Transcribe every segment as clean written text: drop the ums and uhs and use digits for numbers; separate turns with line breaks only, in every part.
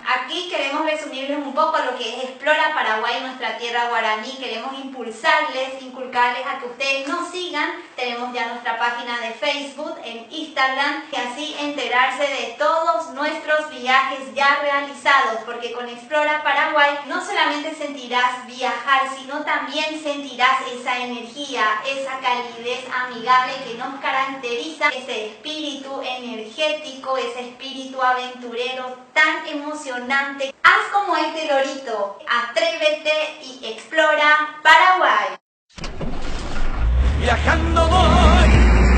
Aquí queremos resumirles un poco lo que es Explora Paraguay, nuestra tierra guaraní. Queremos impulsarles, inculcarles a que ustedes nos sigan. Tenemos ya nuestra página de Facebook, en Instagram, y así enterarse de todos nuestros viajes ya realizados, porque con Explora Paraguay no solamente sentirás viajar, sino también sentirás esa energía, esa calidez amigable que nos caracteriza, ese espíritu energético, ese espíritu aventurero tan emocionante. Haz como este lorito, atrévete y explora Paraguay.
Viajando voy,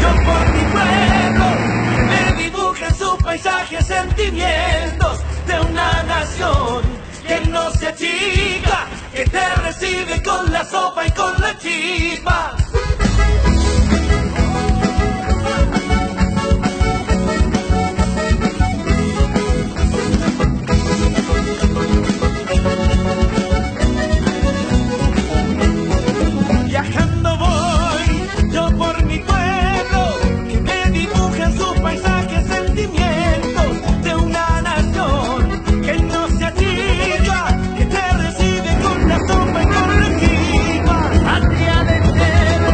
yo por mi pueblo, me dibujan sus paisajes, sentimientos de una nación que no se achica, que te recibe con la sopa y con la chipa. Viajando voy, yo por mi pueblo, que me dibujan sus paisajes, sentimientos de una nación que no se achica, que te recibe con la sopa y con la chipa. Patria de entero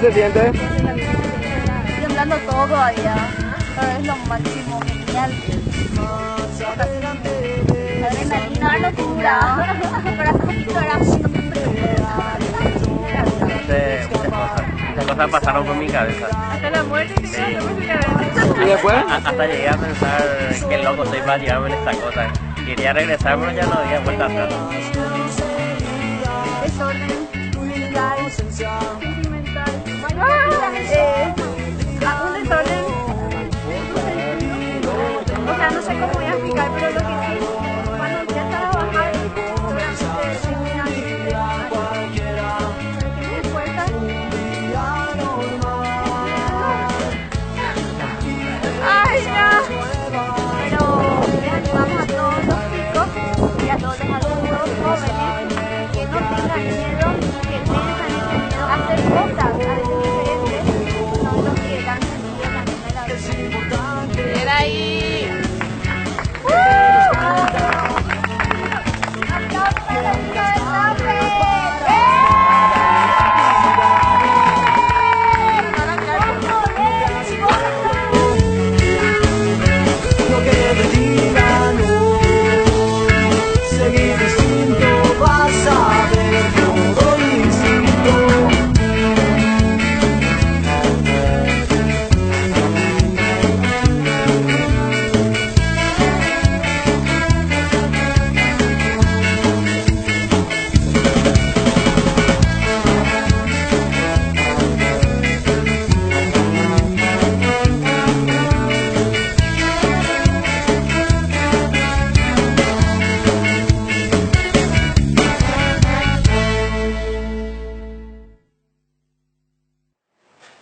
se siente?
Temblando todo todavía, pero es lo máximo, genial. Adrenalina, locura.
Muchas cosas pasaron por mi cabeza.
Hasta la muerte te
Sí.
por mi cabeza.
¿Y después?
Hasta llegué a pensar qué loco soy para tirarme en esta cosa. Quería regresar, pero ya no había vuelta atrás.
Desorden, mental, sentimental. Un desorden. O sea, no sé cómo voy a explicar, pero lo que sí, cuando empiezas a bajar, seguramente finalmente tienes fuerza. ¡Ay, ya! Pero les animamos a todos los chicos y a todos los adultos jóvenes que no tengan miedo, que tengan ese miedo a hacer cosas, a veces diferentes, son los que dan sentido también a la vida.
Era ahí.
¡Aplausos para la chica del Tape!
Lo que me digan hoy, seguir distinto, vas a ver todo distinto.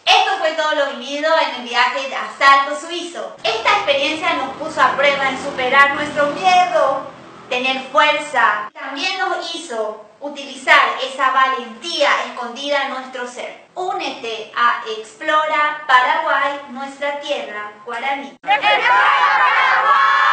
Esto fue todo lo vivido en el viaje de Asalto Suizo. Esta experiencia nos puso a prueba en superar nuestro miedo, tener fuerza. También nos hizo utilizar esa valentía escondida en nuestro ser. Únete a Explora Paraguay, nuestra tierra guaraní.
¡Explora Paraguay!